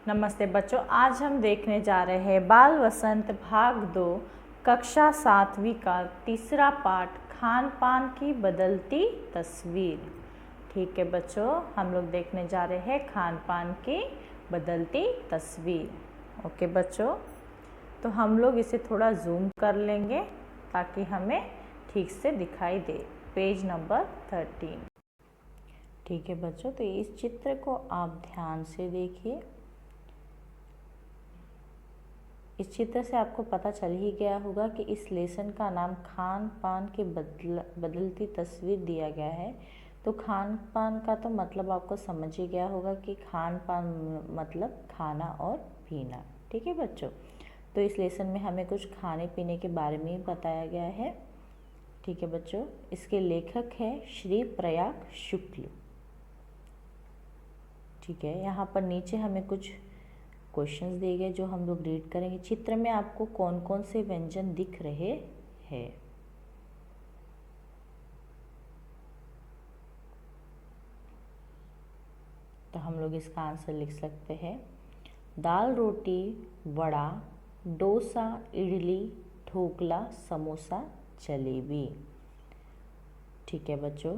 नमस्ते बच्चों, आज हम देखने जा रहे हैं बाल वसंत भाग 2 कक्षा 7वीं का तीसरा पाठ खान पान की बदलती तस्वीर। ठीक है बच्चों, हम लोग देखने जा रहे हैं खान पान की बदलती तस्वीर। ओके बच्चों, तो हम लोग इसे थोड़ा जूम कर लेंगे ताकि हमें ठीक से दिखाई दे। Page number 13। ठीक है बच्चों, तो इस चित्र को आप ध्यान से देखिए। इस चित्र से आपको पता चल ही गया होगा कि इस लेसन का नाम खान पान की बदलती तस्वीर दिया गया है। तो खान पान का तो मतलब आपको समझ ही गया होगा कि खान पान मतलब खाना और पीना। ठीक है बच्चों, तो इस लेसन में हमें कुछ खाने पीने के बारे में ही बताया गया है। ठीक है बच्चों, इसके लेखक है श्री प्रयाग शुक्ल। ठीक है, यहाँ पर नीचे हमें कुछ क्वेश्चंस दिए गए जो हम लोग रीड करेंगे। चित्र में आपको कौन कौन से व्यंजन दिख रहे हैं? तो हम लोग इसका आंसर लिख सकते हैं। दाल रोटी, वड़ा, डोसा, इडली, ढोकला, समोसा, जलेबी। ठीक है बच्चों,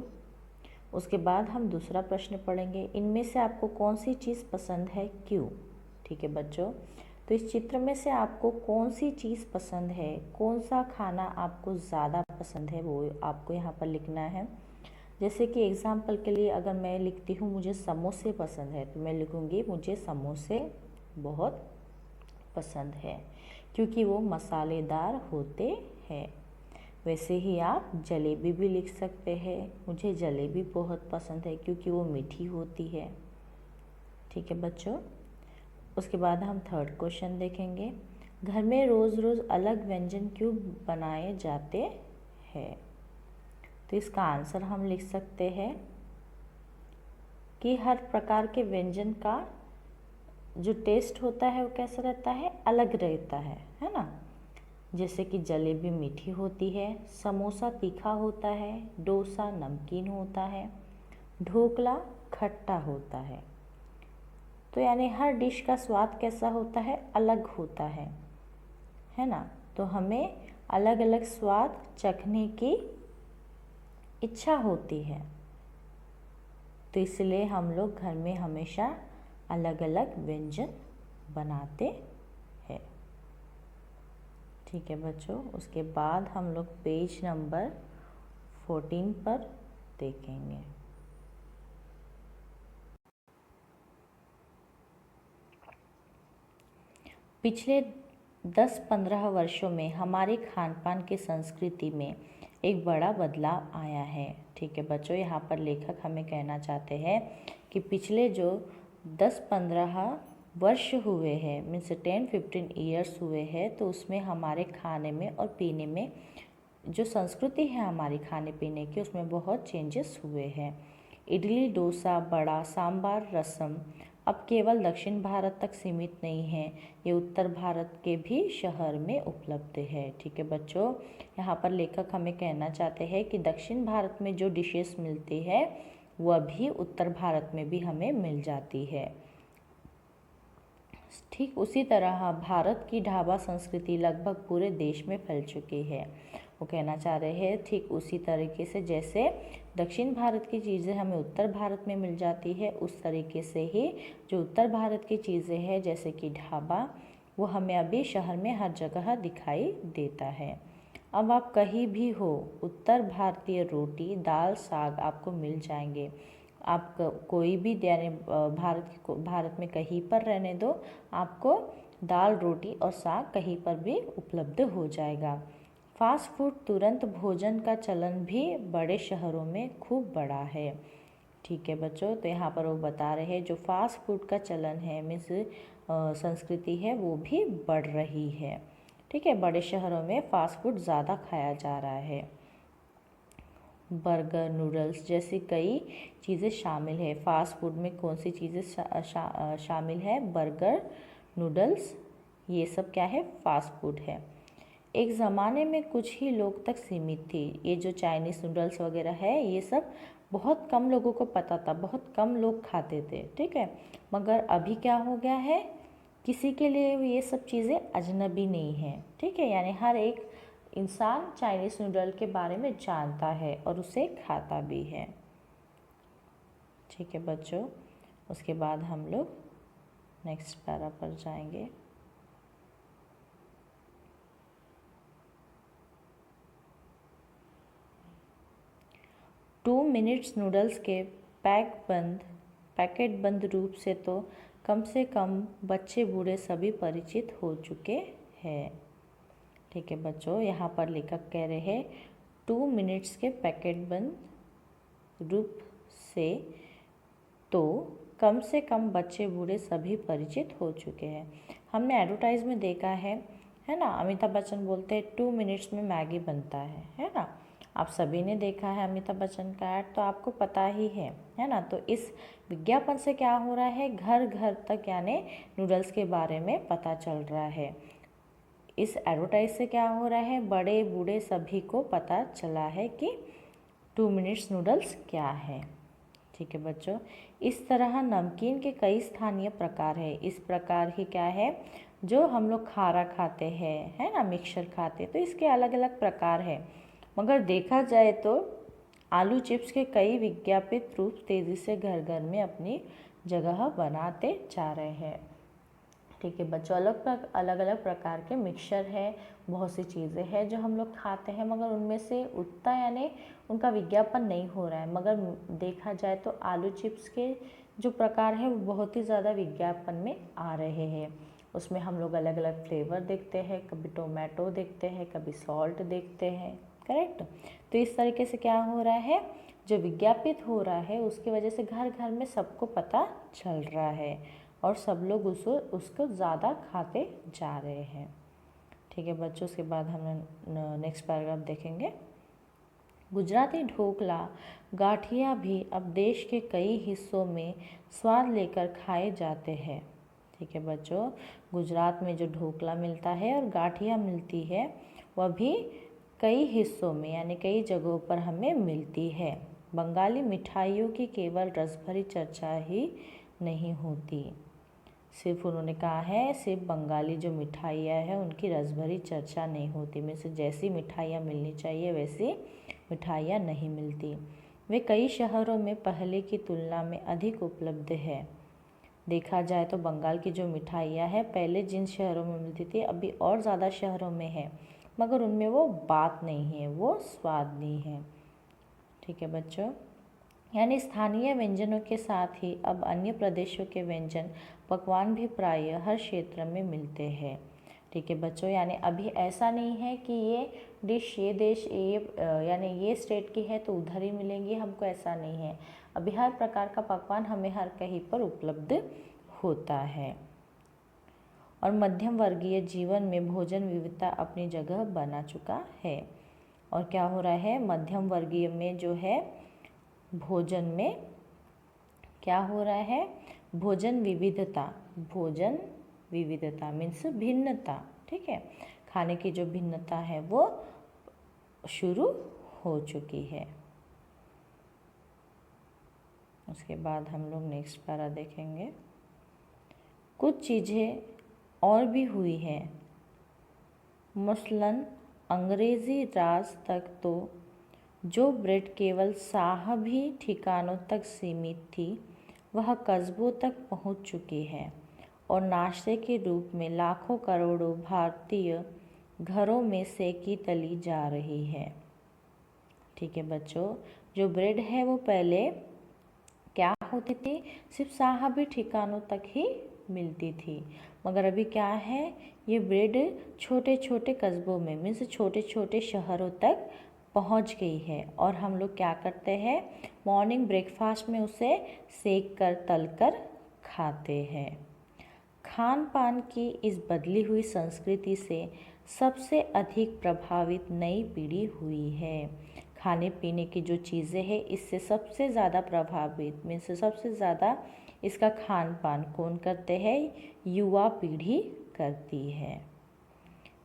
उसके बाद हम दूसरा प्रश्न पढ़ेंगे। इनमें से आपको कौन सी चीज़ पसंद है, क्यों? ठीक है बच्चों, तो इस चित्र में से आपको कौन सी चीज़ पसंद है, कौन सा खाना आपको ज़्यादा पसंद है, वो आपको यहाँ पर लिखना है। जैसे कि एग्जाम्पल के लिए अगर मैं लिखती हूँ मुझे समोसे पसंद है, तो मैं लिखूँगी मुझे समोसे बहुत पसंद है क्योंकि वो मसालेदार होते हैं। वैसे ही आप जलेबी भी लिख सकते हैं, मुझे जलेबी बहुत पसंद है क्योंकि वो मीठी होती है। ठीक है बच्चों, उसके बाद हम थर्ड क्वेश्चन देखेंगे। घर में रोज़ रोज़ अलग व्यंजन क्यों बनाए जाते हैं? तो इसका आंसर हम लिख सकते हैं कि हर प्रकार के व्यंजन का जो टेस्ट होता है वो कैसा रहता है, अलग रहता है ना। जैसे कि जलेबी मीठी होती है, समोसा तीखा होता है, डोसा नमकीन होता है, ढोकला खट्टा होता है। तो यानी हर डिश का स्वाद कैसा होता है, अलग होता है ना। तो हमें अलग अलग स्वाद चखने की इच्छा होती है, तो इसलिए हम लोग घर में हमेशा अलग अलग व्यंजन बनाते हैं। ठीक है बच्चों, उसके बाद हम लोग पेज नंबर 14 पर देखेंगे। पिछले 10-15 वर्षों में हमारे खान पान की संस्कृति में एक बड़ा बदलाव आया है। ठीक है बच्चों, यहाँ पर लेखक हमें कहना चाहते हैं कि पिछले जो 10-15 वर्ष हुए हैं, मीन्स 10-15 ईयर्स हुए हैं, तो उसमें हमारे खाने में और पीने में जो संस्कृति है हमारी खाने पीने की, उसमें बहुत चेंजेस हुए हैं। इडली, डोसा, बड़ा, सांबार, रसम अब केवल दक्षिण भारत तक सीमित नहीं है, ये उत्तर भारत के भी शहर में उपलब्ध है। ठीक है बच्चों, यहाँ पर लेखक हमें कहना चाहते हैं कि दक्षिण भारत में जो डिशेस मिलती है वह भी उत्तर भारत में भी हमें मिल जाती है। ठीक उसी तरह भारत की ढाबा संस्कृति लगभग पूरे देश में फैल चुकी है। वो कहना चाह रहे हैं ठीक उसी तरीके से जैसे दक्षिण भारत की चीज़ें हमें उत्तर भारत में मिल जाती है, उस तरीके से ही जो उत्तर भारत की चीज़ें हैं जैसे कि ढाबा, वो हमें अभी शहर में हर जगह दिखाई देता है। अब आप कहीं भी हो, उत्तर भारतीय रोटी, दाल, साग आपको मिल जाएंगे। आप कोई भी भारत में कहीं पर रहने दो, आपको दाल, रोटी और साग कहीं पर भी उपलब्ध हो जाएगा। फास्ट फूड, तुरंत भोजन का चलन भी बड़े शहरों में खूब बढ़ा है। ठीक है बच्चों, तो यहाँ पर वो बता रहे हैं जो फास्ट फूड का चलन है, मीन्स संस्कृति है, वो भी बढ़ रही है। ठीक है, बड़े शहरों में फास्ट फूड ज़्यादा खाया जा रहा है। बर्गर, नूडल्स जैसी कई चीज़ें शामिल है। फास्ट फूड में कौन सी चीज़ें शामिल है? बर्गर, नूडल्स, ये सब क्या है? फास्ट फूड है। एक ज़माने में कुछ ही लोग तक सीमित थी। ये जो चाइनीज़ नूडल्स वगैरह है, ये सब बहुत कम लोगों को पता था, बहुत कम लोग खाते थे, ठीक है। मगर अभी क्या हो गया है, किसी के लिए ये सब चीज़ें अजनबी नहीं है, ठीक है। यानी हर एक इंसान चाइनीज़ नूडल के बारे में जानता है और उसे खाता भी है, ठीक है बच्चों। उसके बाद हम लोग नेक्स्ट पैरा पर जाएंगे। टू मिनट्स नूडल्स के पैकेट बंद रूप से कम बच्चे बूढ़े सभी परिचित हो चुके हैं, ठीक है बच्चों। यहाँ पर लेखक कह रहे हैं 2 मिनट्स के पैकेट बंद रूप से तो कम से कम बच्चे बूढ़े सभी परिचित हो चुके हैं। हमने एडवर्टाइज में देखा है ना, अमिताभ बच्चन बोलते हैं 2 मिनट्स में मैगी बनता है ना। आप सभी ने देखा है अमिताभ बच्चन का ऐड, तो आपको पता ही है ना। तो इस विज्ञापन से क्या हो रहा है, घर घर तक यानी नूडल्स के बारे में पता चल रहा है। इस एडवर्टाइज से क्या हो रहा है, बड़े बूढ़े सभी को पता चला है कि 2 मिनट्स नूडल्स क्या है, ठीक है बच्चों। इस तरह नमकीन के कई स्थानीय प्रकार है। इस प्रकार ही क्या है, जो हम लोग खारा खाते हैं, है ना, मिक्सचर खाते हैं, तो इसके अलग अलग प्रकार है। मगर देखा जाए तो आलू चिप्स के कई विज्ञापित रूप तेज़ी से घर घर में अपनी जगह बनाते जा रहे हैं, ठीक है बच्चों। अलग अलग प्रकार के मिक्सचर है, बहुत सी चीज़ें हैं जो हम लोग खाते हैं, मगर उनमें से उतना यानी उनका विज्ञापन नहीं हो रहा है। मगर देखा जाए तो आलू चिप्स के जो प्रकार है वो बहुत ही ज़्यादा विज्ञापन में आ रहे हैं। उसमें हम लोग अलग अलग फ्लेवर देखते हैं, कभी टोमेटो देखते हैं, कभी सॉल्ट देखते हैं, करेक्ट। तो इस तरीके से क्या हो रहा है, जो विज्ञापित हो रहा है उसकी वजह से घर घर में सबको पता चल रहा है और सब लोग उसको ज़्यादा खाते जा रहे हैं, ठीक है बच्चों। उसके बाद हम नेक्स्ट पैराग्राफ देखेंगे। गुजराती ढोकला गाठिया भी अब देश के कई हिस्सों में स्वाद लेकर खाए जाते हैं, ठीक है बच्चों। गुजरात में जो ढोकला मिलता है और गाठिया मिलती है वह भी कई हिस्सों में यानी कई जगहों पर हमें मिलती है। बंगाली मिठाइयों की केवल रसभरी चर्चा ही नहीं होती, सिर्फ उन्होंने कहा है सिर्फ बंगाली जो मिठाइयाँ हैं उनकी रसभरी चर्चा नहीं होती, में से जैसी मिठाइयाँ मिलनी चाहिए वैसी मिठाइयाँ नहीं मिलती। वे कई शहरों में पहले की तुलना में अधिक उपलब्ध है। देखा जाए तो बंगाल की जो मिठाइयाँ हैं पहले जिन शहरों में मिलती थी अभी और ज़्यादा शहरों में है, मगर उनमें वो बात नहीं है, वो स्वाद नहीं है, ठीक है बच्चों। यानी स्थानीय व्यंजनों के साथ ही अब अन्य प्रदेशों के व्यंजन पकवान भी प्रायः हर क्षेत्र में मिलते हैं, ठीक है बच्चों। यानी अभी ऐसा नहीं है कि ये डिश ये देश ये यानी ये स्टेट की है तो उधर ही मिलेंगी हमको, ऐसा नहीं है। अभी हर प्रकार का पकवान हमें हर कहीं पर उपलब्ध होता है। और मध्यम वर्गीय जीवन में भोजन विविधता अपनी जगह बना चुका है। और क्या हो रहा है, मध्यम वर्गीय में जो है भोजन में क्या हो रहा है, भोजन विविधता मीन्स भिन्नता, ठीक है। खाने की जो भिन्नता है वो शुरू हो चुकी है। उसके बाद हम लोग नेक्स्ट पैरा देखेंगे। कुछ चीज़ें और भी हुई हैं, मसलन अंग्रेज़ी राज तक तो जो ब्रेड केवल साहबी ठिकानों तक सीमित थी वह कस्बों तक पहुंच चुकी है और नाश्ते के रूप में लाखों करोड़ों भारतीय घरों में सेकी तली जा रही है, ठीक है बच्चों। जो ब्रेड है वो पहले क्या होती थी, सिर्फ साहबी ठिकानों तक ही मिलती थी, मगर अभी क्या है, ये ब्रेड छोटे छोटे कस्बों में मीन्स छोटे छोटे शहरों तक पहुंच गई है। और हम लोग क्या करते हैं, मॉर्निंग ब्रेकफास्ट में उसे सेक कर तल कर खाते हैं। खान पान की इस बदली हुई संस्कृति से सबसे अधिक प्रभावित नई पीढ़ी हुई है। खाने पीने की जो चीज़ें हैं इससे सबसे ज़्यादा प्रभावित मीन्स सबसे ज़्यादा इसका खान पान कौन करते हैं, युवा पीढ़ी करती है,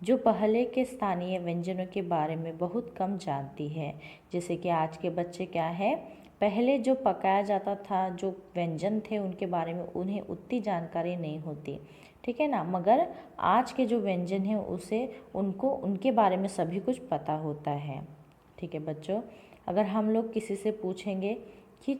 जो पहले के स्थानीय व्यंजनों के बारे में बहुत कम जानती है। जैसे कि आज के बच्चे क्या है, पहले जो पकाया जाता था, जो व्यंजन थे उनके बारे में उन्हें उतनी जानकारी नहीं होती, ठीक है ना। मगर आज के जो व्यंजन हैं उसे उनको उनके बारे में सभी कुछ पता होता है, ठीक है बच्चों। अगर हम लोग किसी से पूछेंगे कि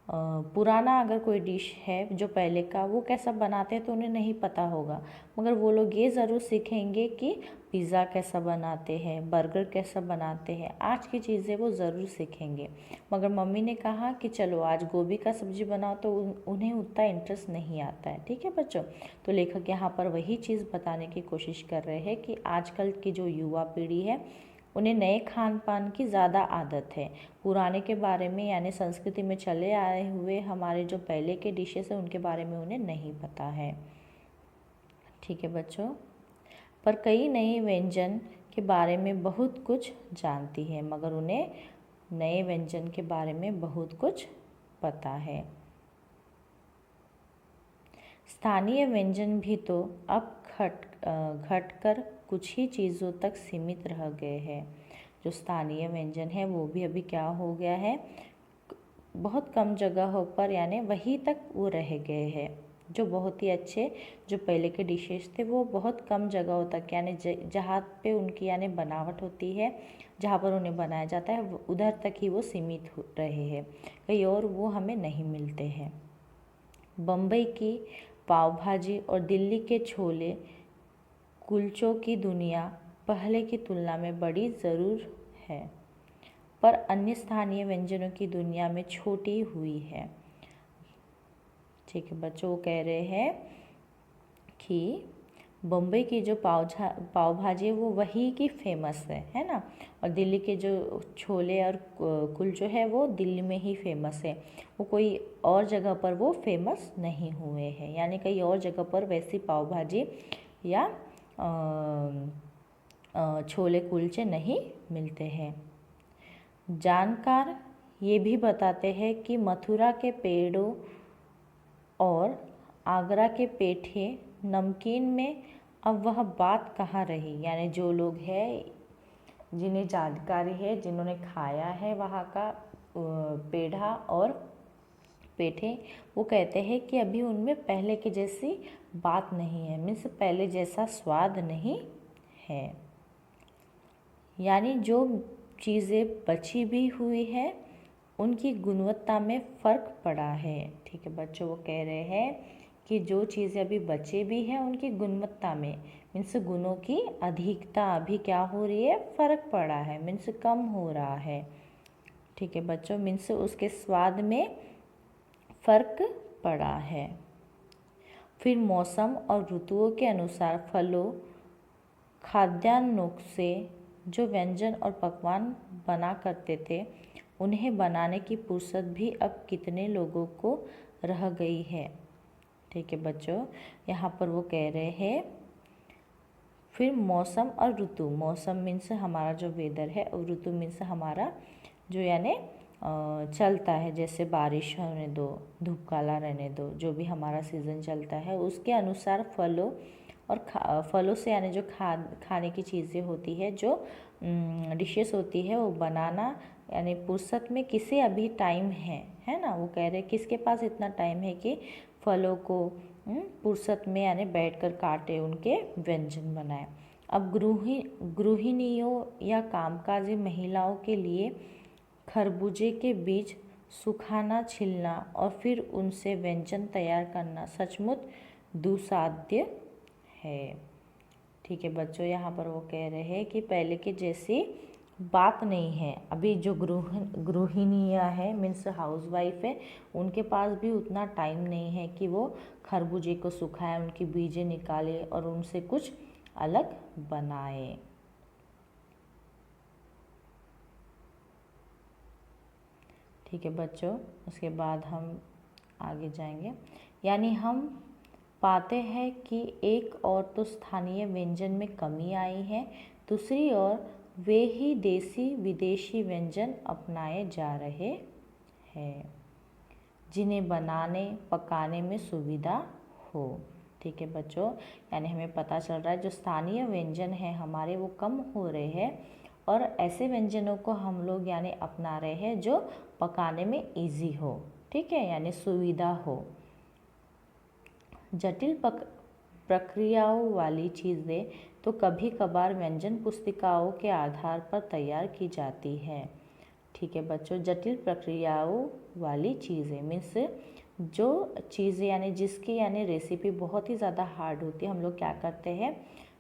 पुराना अगर कोई डिश है जो पहले का, वो कैसा बनाते हैं, तो उन्हें नहीं पता होगा। मगर वो लोग ये ज़रूर सीखेंगे कि पिज़्ज़ा कैसा बनाते हैं, बर्गर कैसा बनाते हैं, आज की चीज़ें वो ज़रूर सीखेंगे। मगर मम्मी ने कहा कि चलो आज गोभी का सब्ज़ी बनाओ, तो उन्हें उतना इंटरेस्ट नहीं आता है, ठीक है बच्चों। तो लेखक यहाँ पर वही चीज़ बताने की कोशिश कर रहे हैं कि आजकल की जो युवा पीढ़ी है उन्हें नए खान पान की ज़्यादा आदत है। पुराने के बारे में यानी संस्कृति में चले आए हुए हमारे जो पहले के डिशेस हैं उनके बारे में उन्हें नहीं पता है, ठीक है बच्चों। पर कई नए व्यंजन के बारे में बहुत कुछ जानती है, मगर उन्हें नए व्यंजन के बारे में बहुत कुछ पता है। स्थानीय व्यंजन भी तो अब घटकर कुछ ही चीज़ों तक सीमित रह गए हैं। जो स्थानीय व्यंजन है वो भी अभी क्या हो गया है, बहुत कम जगहों पर यानी वहीं तक वो रह गए हैं। जो बहुत ही अच्छे जो पहले के डिशेस थे वो बहुत कम जगहों तक यानी जहाँ पे उनकी यानी बनावट होती है, जहाँ पर उन्हें बनाया जाता है उधर तक ही वो सीमित हो रहे हैं, कहीं और वो हमें नहीं मिलते हैं। बम्बई की पाव भाजी और दिल्ली के छोले कुलचों की दुनिया पहले की तुलना में बड़ी ज़रूर है, पर अन्य स्थानीय व्यंजनों की दुनिया में छोटी हुई है, ठीक है बच्चों। वो कह रहे हैं कि बम्बई की जो पाव भाजी है वो वही की फेमस है ना, और दिल्ली के जो छोले और कुलचो है वो दिल्ली में ही फेमस है, वो कोई और जगह पर वो फेमस नहीं हुए हैं, यानी कहीं और जगह पर वैसी पाव भाजी या छोले कुलचे नहीं मिलते हैं। जानकार ये भी बताते हैं कि मथुरा के पेड़ों और आगरा के पेठे नमकीन में अब वह बात कहाँ रही, यानी जो लोग हैं जिन्हें जानकारी है, जिन्होंने खाया है वहाँ का पेढ़ा और पेठे, वो कहते हैं कि अभी उनमें पहले की जैसी बात नहीं है, मीन्स पहले जैसा स्वाद नहीं है, यानी जो चीज़ें बची भी हुई है उनकी गुणवत्ता में फ़र्क पड़ा है, ठीक है बच्चों। वो कह रहे हैं कि जो चीज़ें अभी बचे भी हैं उनकी गुणवत्ता में मीन्स गुणों की अधिकता अभी क्या हो रही है, फ़र्क पड़ा है, मीन्स कम हो रहा है, ठीक है बच्चों। मीन्स उसके स्वाद में फ़र्क पड़ा है। फिर मौसम और ऋतुओं के अनुसार फलों खाद्यान्नों से जो व्यंजन और पकवान बना करते थे उन्हें बनाने की फुर्सत भी अब कितने लोगों को रह गई है, ठीक है बच्चों। यहाँ पर वो कह रहे हैं फिर मौसम और ऋतु, मौसम मीन्स हमारा जो वेदर है और ऋतु मीन्स हमारा जो यानी चलता है, जैसे बारिश होने दो, धूप काला रहने दो, जो भी हमारा सीज़न चलता है उसके अनुसार फलों और फलों से यानी जो खाने की चीज़ें होती है, जो डिशेस होती है वो बनाना यानी फुर्सत में किसे अभी टाइम है ना। वो कह रहे हैं किसके पास इतना टाइम है कि फलों को फुर्सत में यानी बैठकर काटे, उनके व्यंजन बनाए। अब गृहिणियों या कामकाजी महिलाओं के लिए खरबूजे के बीज सुखाना, छिलना और फिर उनसे व्यंजन तैयार करना सचमुच दुस्साध्य है, ठीक है बच्चों। यहाँ पर वो कह रहे हैं कि पहले के जैसी बात नहीं है, अभी जो गृहिणियाँ हैं मीन्स हाउस वाइफ है उनके पास भी उतना टाइम नहीं है कि वो खरबूजे को सुखाए, उनकी बीजें निकाले और उनसे कुछ अलग बनाए, ठीक है बच्चों। उसके बाद हम आगे जाएंगे, यानी हम पाते हैं कि एक और तो स्थानीय व्यंजन में कमी आई है, दूसरी ओर वे ही देसी विदेशी व्यंजन अपनाए जा रहे हैं जिन्हें बनाने पकाने में सुविधा हो, ठीक है बच्चों। यानी हमें पता चल रहा है जो स्थानीय व्यंजन है हमारे वो कम हो रहे हैं और ऐसे व्यंजनों को हम लोग यानी अपना रहे हैं जो पकाने में इजी हो, ठीक है, यानी सुविधा हो। जटिल प्रक्रियाओं वाली चीज़ें तो कभी कभार व्यंजन पुस्तिकाओं के आधार पर तैयार की जाती है, ठीक है बच्चों। जटिल प्रक्रियाओं वाली चीज़ें मीन्स जो चीज़ें यानी जिसकी यानी रेसिपी बहुत ही ज़्यादा हार्ड होती है, हम लोग क्या करते हैं,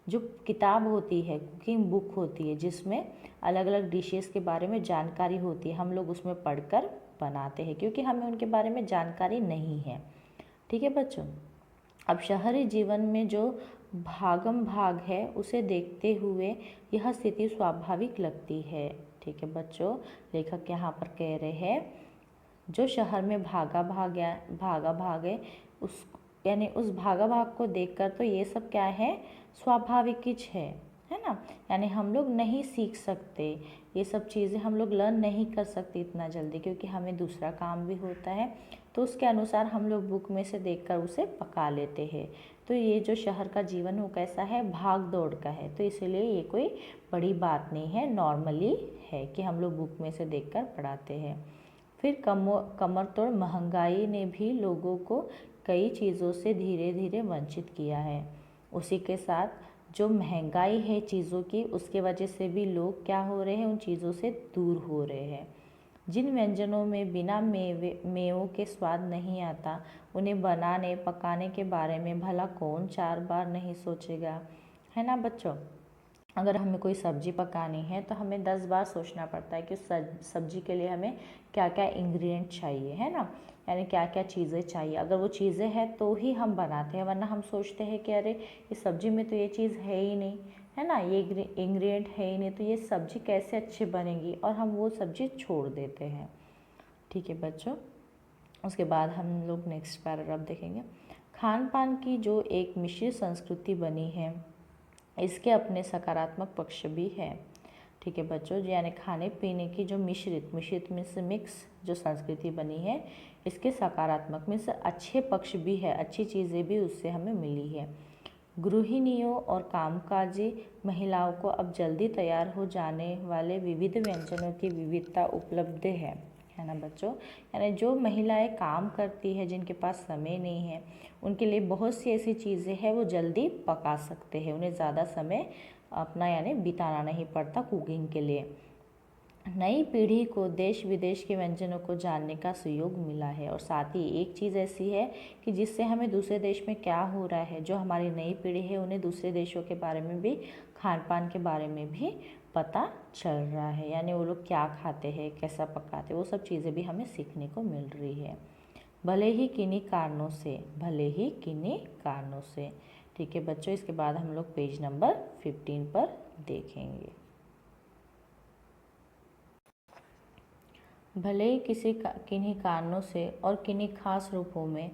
जो किताब होती है, कुकिंग बुक होती है जिसमें अलग अलग डिशेस के बारे में जानकारी होती है, हम लोग उसमें पढ़कर बनाते हैं क्योंकि हमें उनके बारे में जानकारी नहीं है, ठीक है बच्चों। अब शहरी जीवन में जो भागम भाग है उसे देखते हुए यह स्थिति स्वाभाविक लगती है, ठीक है बच्चों। लेखक यहाँ पर कह रहे हैं जो शहर में भागा भाग है उस यानी उस भागा भाग को देखकर तो ये सब क्या है, स्वाभाविक ही है ना। यानी हम लोग नहीं सीख सकते ये सब चीज़ें, हम लोग लर्न नहीं कर सकते इतना जल्दी क्योंकि हमें दूसरा काम भी होता है, तो उसके अनुसार हम लोग बुक में से देखकर उसे पका लेते हैं। तो ये जो शहर का जीवन वो कैसा है, भाग दौड़ का है, तो इसीलिए ये कोई बड़ी बात नहीं है, नॉर्मली है कि हम लोग बुक में से देखकर पढ़ाते हैं। फिर कमर तोड़ महंगाई ने भी लोगों को कई चीज़ों से धीरे धीरे वंचित किया है। उसी के साथ जो महंगाई है चीज़ों की, उसके वजह से भी लोग क्या हो रहे हैं, उन चीज़ों से दूर हो रहे हैं। जिन व्यंजनों में बिना मेवों के स्वाद नहीं आता, उन्हें बनाने पकाने के बारे में भला कौन 4 बार नहीं सोचेगा, है ना बच्चों। अगर हमें कोई सब्जी पकानी है तो हमें 10 बार सोचना पड़ता है कि सब्जी के लिए हमें क्या क्या इंग्रेडिएंट चाहिए, है ना, यानी क्या क्या चीज़ें चाहिए। अगर वो चीज़ें हैं तो ही हम बनाते हैं, वरना हम सोचते हैं कि अरे इस सब्जी में तो ये चीज़ है ही नहीं, है ना, ये इंग्रेडिएंट है ही नहीं, तो ये सब्जी कैसे अच्छी बनेगी, और हम वो सब्जी छोड़ देते हैं, ठीक है बच्चों। उसके बाद हम लोग नेक्स्ट पैराग्राफ देखेंगे। खान पान की जो एक मिश्रित संस्कृति बनी है, इसके अपने सकारात्मक पक्ष भी है, ठीक है बच्चों। यानी खाने पीने की जो मिश्रित मीन्स मिक्स जो संस्कृति बनी है, इसके सकारात्मक मीन्स अच्छे पक्ष भी है, अच्छी चीज़ें भी उससे हमें मिली है। गृहिणियों और कामकाजी महिलाओं को अब जल्दी तैयार हो जाने वाले विविध व्यंजनों की विविधता उपलब्ध है ना बच्चों। यानी जो महिलाएं काम करती है, जिनके पास समय नहीं है, उनके लिए बहुत सी ऐसी चीज़ें हैं वो जल्दी पका सकते हैं, उन्हें ज़्यादा समय अपना यानी बिताना नहीं पड़ता कुकिंग के लिए। नई पीढ़ी को देश विदेश के व्यंजनों को जानने का सुयोग मिला है, और साथ ही एक चीज़ ऐसी है कि जिससे हमें दूसरे देश में क्या हो रहा है, जो हमारी नई पीढ़ी है उन्हें दूसरे देशों के बारे में भी, खान पान के बारे में भी पता चल रहा है, यानी वो लोग क्या खाते हैं, कैसा पकाते, वो सब चीज़ें भी हमें सीखने को मिल रही है, भले ही किन्हीं कारणों से, ठीक है बच्चों। इसके बाद हम लोग पेज नंबर 15 पर देखेंगे। भले ही किन्हीं कारणों से और किन्हीं खास रूपों में,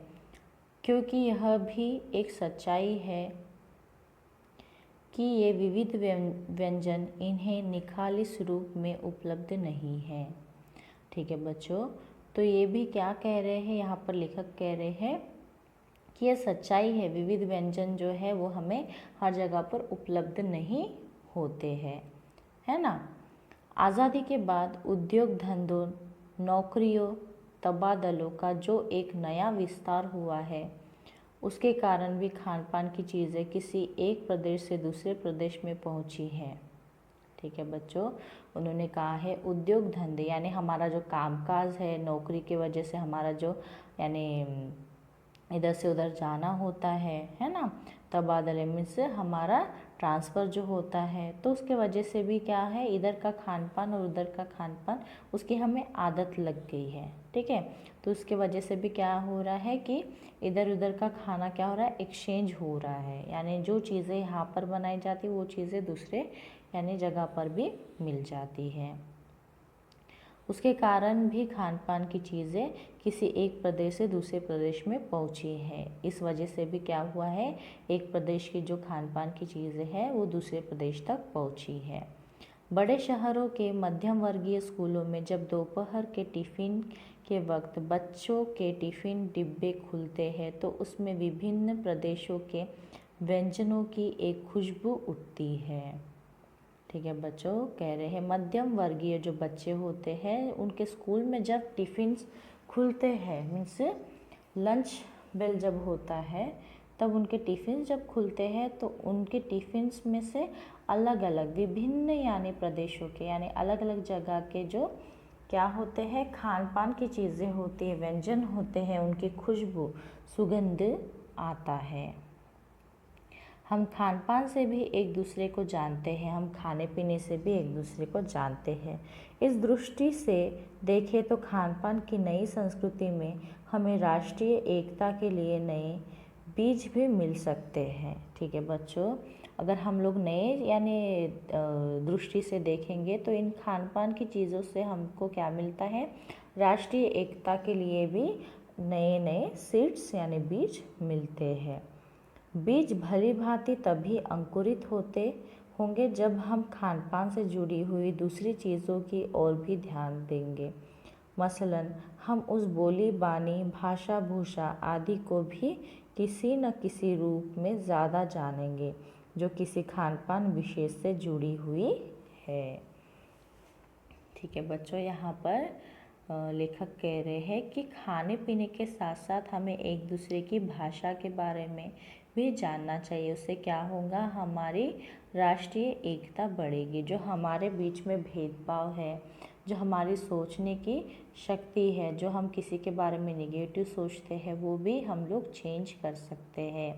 क्योंकि यह भी एक सच्चाई है कि ये विविध व्यंजन इन्हें निखालिस रूप में उपलब्ध नहीं है, ठीक है बच्चों। तो ये भी क्या कह रहे हैं, यहाँ पर लेखक कह रहे हैं कि यह सच्चाई है, विविध व्यंजन जो है वो हमें हर जगह पर उपलब्ध नहीं होते हैं, है ना। आज़ादी के बाद उद्योग धंधों, नौकरियों, तबादलों का जो एक नया विस्तार हुआ है, उसके कारण भी खान पान की चीज़ें किसी एक प्रदेश से दूसरे प्रदेश में पहुंची हैं, ठीक है बच्चों। उन्होंने कहा है उद्योग धंधे यानी हमारा जो कामकाज है, नौकरी की वजह से हमारा जो यानी इधर से उधर जाना होता है ना, तबादले मीन्स हमारा ट्रांसफ़र जो होता है, तो उसके वजह से भी क्या है, इधर का खान पान और उधर का खान पान उसकी हमें आदत लग गई है, ठीक है। तो उसके वजह से भी क्या हो रहा है कि इधर उधर का खाना क्या हो रहा है, एक्सचेंज हो रहा है, यानी जो चीज़ें यहाँ पर बनाई जाती वो चीज़ें दूसरे यानी जगह पर भी मिल जाती हैं। उसके कारण भी खान पान की चीज़ें किसी एक प्रदेश से दूसरे प्रदेश में पहुंची है। इस वजह से भी क्या हुआ है, एक प्रदेश की जो खान पान की चीज़ें हैं वो दूसरे प्रदेश तक पहुंची है। बड़े शहरों के मध्यम वर्गीय स्कूलों में जब दोपहर के टिफ़िन के वक्त बच्चों के टिफ़िन डिब्बे खुलते हैं तो उसमें विभिन्न प्रदेशों के व्यंजनों की एक खुशबू उठती है, ठीक है बच्चों, कह रहे हैं मध्यम वर्गीय जो बच्चे होते हैं उनके स्कूल में जब टिफ़िन खुलते हैं, मीन्स लंच बेल जब होता है तब उनके टिफ़िन जब खुलते हैं तो उनके टिफ़िन्स में से अलग अलग विभिन्न यानी प्रदेशों के यानी अलग अलग जगह के जो क्या होते हैं खान पान की चीज़ें होती हैं, व्यंजन होते हैं, उनकी खुशबू सुगंध आता है। हम खान पान से भी एक दूसरे को जानते हैं, हम खाने पीने से भी एक दूसरे को जानते हैं। इस दृष्टि से देखें तो खान पान की नई संस्कृति में हमें राष्ट्रीय एकता के लिए नए बीज भी मिल सकते हैं। ठीक है बच्चों, अगर हम लोग नए यानी दृष्टि से देखेंगे तो इन खान पान की चीज़ों से हमको क्या मिलता है, राष्ट्रीय एकता के लिए भी नए नए सीड्स यानी बीज मिलते हैं। बीज भली भांति तभी अंकुरित होते होंगे जब हम खान पान से जुड़ी हुई दूसरी चीज़ों की ओर भी ध्यान देंगे। मसलन हम उस बोली बानी भाषा भूषा आदि को भी किसी न किसी रूप में ज़्यादा जानेंगे जो किसी खान पान विशेष से जुड़ी हुई है। ठीक है बच्चों, यहाँ पर लेखक कह रहे हैं कि खाने पीने के साथ साथ हमें एक दूसरे की भाषा के बारे में भी जानना चाहिए। उससे क्या होगा, हमारी राष्ट्रीय एकता बढ़ेगी। जो हमारे बीच में भेदभाव है, जो हमारी सोचने की शक्ति है, जो हम किसी के बारे में नेगेटिव सोचते हैं, वो भी हम लोग चेंज कर सकते हैं।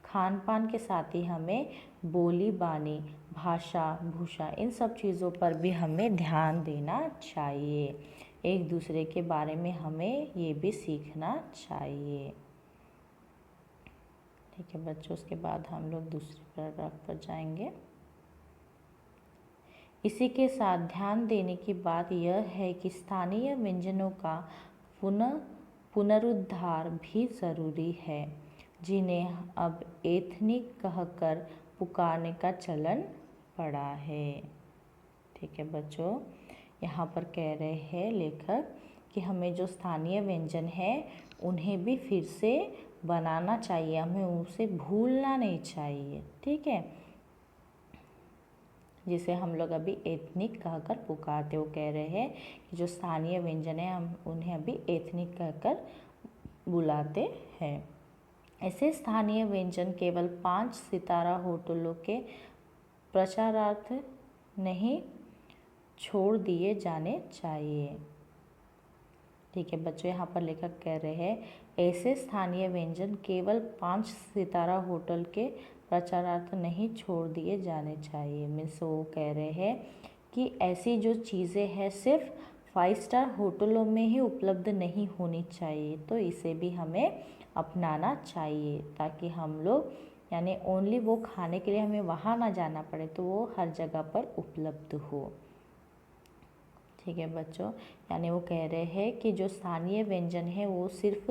खान पान के साथ ही हमें बोली बानी भाषा भूषा इन सब चीज़ों पर भी हमें ध्यान देना चाहिए। एक दूसरे के बारे में हमें ये भी सीखना चाहिए। ठीक है बच्चों, उसके बाद हम लोग दूसरे पैराग्राफ पर जाएंगे। इसी के साथ ध्यान देने की बात यह है कि स्थानीय व्यंजनों का पुनरुद्धार भी ज़रूरी है, जिन्हें अब एथनिक कहकर पुकारने का चलन पड़ा है। ठीक है बच्चों, यहाँ पर कह रहे हैं लेखक कि हमें जो स्थानीय व्यंजन है उन्हें भी फिर से बनाना चाहिए, हमें उसे भूलना नहीं चाहिए। ठीक है, जिसे हम लोग अभी एथनिक कहकर पुकारते, वो कह रहे हैं कि जो स्थानीय व्यंजन है हम उन्हें अभी एथनिक कहकर बुलाते हैं। ऐसे स्थानीय व्यंजन केवल 5 सितारा होटलों के प्रचारार्थ नहीं छोड़ दिए जाने चाहिए। ठीक है बच्चों, यहाँ पर लेखक कह रहे हैं ऐसे स्थानीय व्यंजन केवल 5 सितारा होटल के प्रचारार्थ नहीं छोड़ दिए जाने चाहिए। मीन्स वो कह रहे हैं कि ऐसी जो चीज़ें हैं सिर्फ 5 स्टार होटलों में ही उपलब्ध नहीं होनी चाहिए, तो इसे भी हमें अपनाना चाहिए ताकि हम लोग यानी ओनली वो खाने के लिए हमें वहाँ ना जाना पड़े, तो वो हर जगह पर उपलब्ध हो। ठीक है बच्चों, यानी वो कह रहे हैं कि जो स्थानीय व्यंजन है वो सिर्फ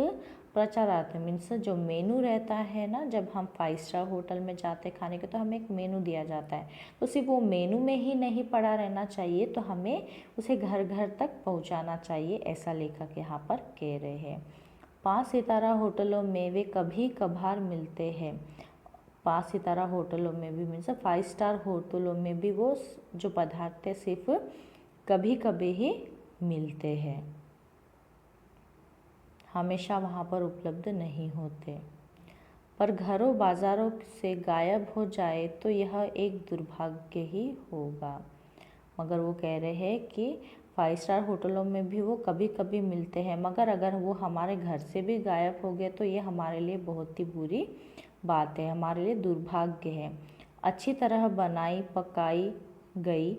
प्रचारार्थ मीन्स जो मेनू रहता है ना, जब हम 5 स्टार होटल में जाते खाने के तो हमें एक मेनू दिया जाता है, तो सिर्फ वो मेनू में ही नहीं पड़ा रहना चाहिए, तो हमें उसे घर घर तक पहुंचाना चाहिए, ऐसा लेखक यहाँ पर कह रहे हैं। 5 सितारा होटलों में वे कभी कभार मिलते हैं। 5 सितारा होटलों में भी मीन्स 5 स्टार होटलों में भी वो जो पदार्थ है सिर्फ कभी कभी ही मिलते हैं, हमेशा वहाँ पर उपलब्ध नहीं होते। पर घरों बाज़ारों से गायब हो जाए तो यह एक दुर्भाग्य ही होगा। मगर वो कह रहे हैं कि 5 स्टार होटलों में भी वो कभी कभी मिलते हैं, मगर अगर वो हमारे घर से भी गायब हो गए तो ये हमारे लिए बहुत ही बुरी बात है, हमारे लिए दुर्भाग्य है। अच्छी तरह बनाई पकाई गई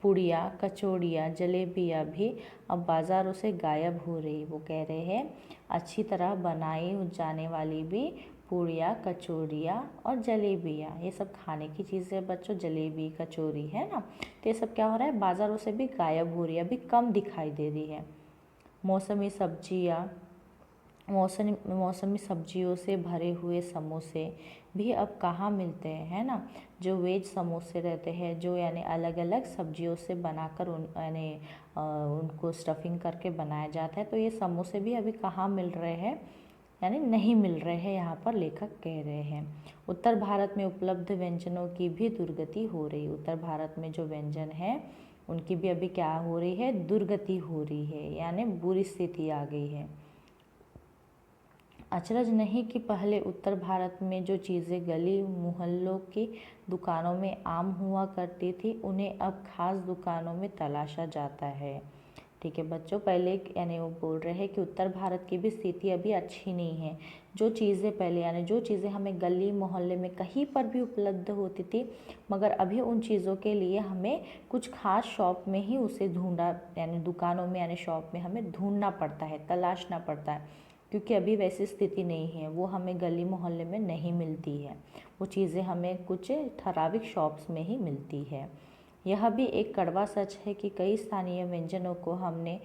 पुड़िया कचौड़ियाँ जलेबियाँ भी अब बाज़ारों से गायब हो रही। वो कह रहे हैं अच्छी तरह बनाई जाने वाली भी पूड़ियाँ कचौड़ियाँ और जलेबियाँ, ये सब खाने की चीज़ें बच्चों, जलेबी कचौरी है ना, तो ये सब क्या हो रहा है, बाज़ारों से भी गायब हो रही है, अभी कम दिखाई दे रही है। मौसमी सब्जियाँ मौसमी सब्जियों से भरे हुए समोसे भी अब कहाँ मिलते हैं, है ना। जो वेज समोसे रहते हैं, जो यानी अलग अलग सब्जियों से बनाकर यानी उनको स्टफिंग करके बनाया जाता है, तो ये समोसे भी अभी कहाँ मिल रहे हैं, यानी नहीं मिल रहे हैं, यहाँ पर लेखक कह रहे हैं। उत्तर भारत में उपलब्ध व्यंजनों की भी दुर्गति हो रही। उत्तर भारत में जो व्यंजन है उनकी भी अभी क्या हो रही है, दुर्गति हो रही है, यानी बुरी स्थिति आ गई है। अचरज नहीं कि पहले उत्तर भारत में जो चीज़ें गली मोहल्लों की दुकानों में आम हुआ करती थी, उन्हें अब खास दुकानों में तलाशा जाता है। ठीक है बच्चों, पहले यानी वो बोल रहे हैं कि उत्तर भारत की भी स्थिति अभी अच्छी नहीं है। जो चीज़ें पहले यानी जो चीज़ें हमें गली मोहल्ले में कहीं पर भी उपलब्ध होती थी, मगर अभी उन चीज़ों के लिए हमें कुछ खास शॉप में ही उसे ढूंढा, यानी दुकानों में यानी शॉप में हमें ढूंढना पड़ता है, तलाशना पड़ता है, क्योंकि अभी वैसी स्थिति नहीं है, वो हमें गली मोहल्ले में नहीं मिलती है। वो चीज़ें हमें कुछ ठराविक शॉप्स में ही मिलती है। यह भी एक कड़वा सच है कि कई स्थानीय व्यंजनों को हमने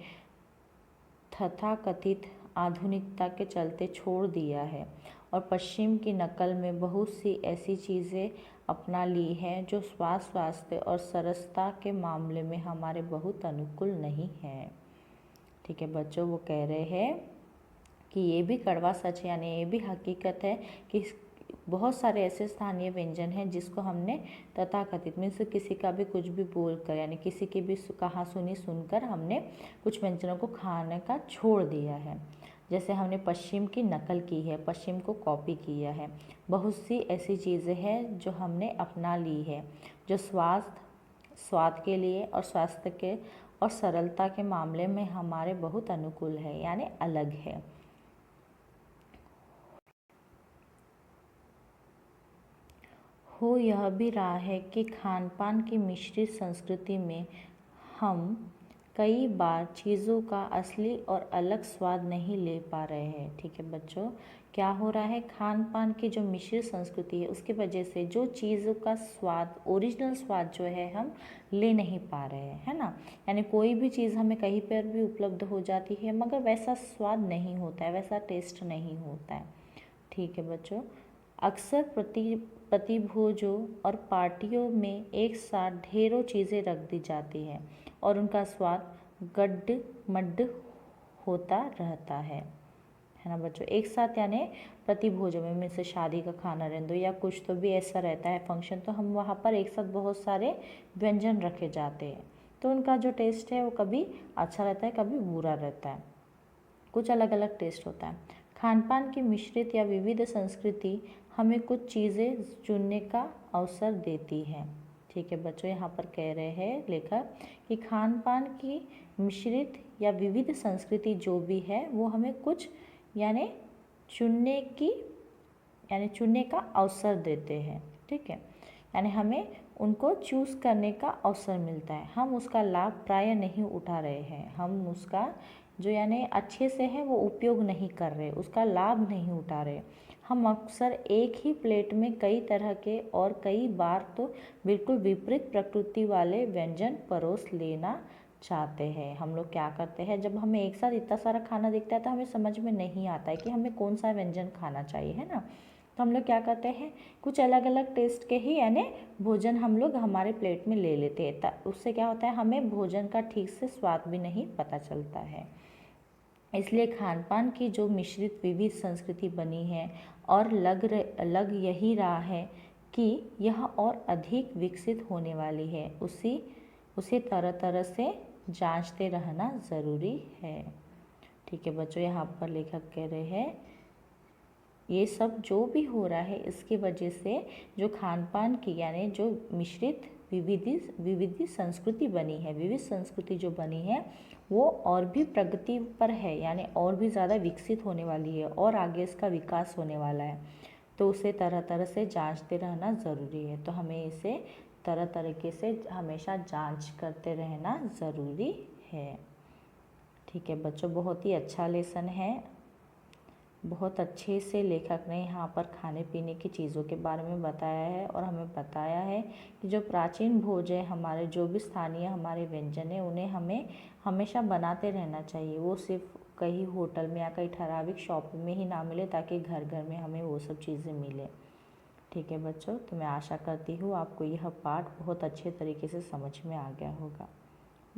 तथाकथित आधुनिकता के चलते छोड़ दिया है और पश्चिम की नकल में बहुत सी ऐसी चीज़ें अपना ली हैं जो स्वास्थ्य और सरसता के मामले में हमारे बहुत अनुकूल नहीं है। ठीक है बच्चों, वो कह रहे हैं कि ये भी कड़वा सच है, यानी ये भी हकीकत है कि बहुत सारे ऐसे स्थानीय व्यंजन हैं जिसको हमने तथाकथित मीन्स किसी का भी कुछ भी बोलकर, यानी किसी की भी कहा सुनी सुनकर हमने कुछ व्यंजनों को खाने का छोड़ दिया है। जैसे हमने पश्चिम की नकल की है, पश्चिम को कॉपी किया है। बहुत सी ऐसी चीज़ें हैं जो हमने अपना ली है, जो स्वाद के लिए और स्वास्थ्य के और सरलता के मामले में हमारे बहुत अनुकूल है, यानी अलग है। हो यह भी रहा है कि खान पान की मिश्रित संस्कृति में हम कई बार चीज़ों का असली और अलग स्वाद नहीं ले पा रहे हैं। ठीक है बच्चों, क्या हो रहा है, खान पान की जो मिश्रित संस्कृति है उसकी वजह से जो चीज़ों का स्वाद, ओरिजिनल स्वाद जो है हम ले नहीं पा रहे हैं, है ना। यानी कोई भी चीज़ हमें कहीं पर भी उपलब्ध हो जाती है, मगर वैसा स्वाद नहीं होता है, वैसा टेस्ट नहीं होता है। ठीक है बच्चों, अक्सर प्रतिभोजों और पार्टियों में एक साथ ढेरों चीज़ें रख दी जाती हैं और उनका स्वाद गड्ड-मड्ड होता रहता है ना बच्चों। एक साथ यानी प्रतिभोजों में, जैसे शादी का खाना रहने दो या कुछ तो भी ऐसा रहता है फंक्शन, तो हम वहाँ पर एक साथ बहुत सारे व्यंजन रखे जाते हैं, तो उनका जो टेस्ट है वो कभी अच्छा रहता है, कभी बुरा रहता है, कुछ अलग अलग टेस्ट होता है। खान पान की मिश्रित या विविध संस्कृति हमें कुछ चीज़ें चुनने का अवसर देती है। ठीक है बच्चों, यहाँ पर कह रहे हैं लेखक कि खान पान की मिश्रित या विविध संस्कृति जो भी है वो हमें कुछ यानी चुनने का अवसर देते हैं। ठीक है, यानी हमें उनको चूज़ करने का अवसर मिलता है, हम उसका लाभ प्राय नहीं उठा रहे हैं, हम उसका जो यानी अच्छे से है वो उपयोग नहीं कर रहे, उसका लाभ नहीं उठा रहे। हम अक्सर एक ही प्लेट में कई तरह के और कई बार तो बिल्कुल विपरीत प्रकृति वाले व्यंजन परोस लेना चाहते हैं। हम लोग क्या करते हैं, जब हमें एक साथ इतना सारा खाना दिखता है तो हमें समझ में नहीं आता है कि हमें कौन सा व्यंजन खाना चाहिए, है ना। तो हम लोग क्या करते हैं, कुछ अलग अलग टेस्ट के ही यानी भोजन हम लोग हमारे प्लेट में ले लेते हैं। उससे क्या होता है, हमें भोजन का ठीक से स्वाद भी नहीं पता चलता है। इसलिए खान पान की जो मिश्रित विविध संस्कृति बनी है और लग यही रहा है कि यह और अधिक विकसित होने वाली है, उसे तरह तरह से जांचते रहना ज़रूरी है। ठीक है बच्चों, यहाँ पर लेखक कह रहे हैं ये सब जो भी हो रहा है इसकी वजह से जो खान पान की यानी जो मिश्रित विविध संस्कृति बनी है, विविध संस्कृति जो बनी है वो और भी प्रगति पर है, यानी और भी ज़्यादा विकसित होने वाली है और आगे इसका विकास होने वाला है। तो उसे तरह तरह से जांचते रहना ज़रूरी है। तो हमें इसे तरह तरीके से हमेशा जांच करते रहना ज़रूरी है। ठीक है बच्चों, बहुत ही अच्छा लेसन है। बहुत अच्छे से लेखक ने यहाँ पर खाने पीने की चीज़ों के बारे में बताया है और हमें बताया है कि जो प्राचीन भोज है हमारे, जो भी स्थानीय हमारे व्यंजन है, उन्हें हमें हमेशा बनाते रहना चाहिए। वो सिर्फ कहीं होटल में या कहीं ठराविक शॉप में ही ना मिले, ताकि घर घर में हमें वो सब चीज़ें मिले। ठीक है बच्चों, तो मैं आशा करती हूँ आपको यह पाठ बहुत अच्छे तरीके से समझ में आ गया होगा।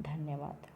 धन्यवाद।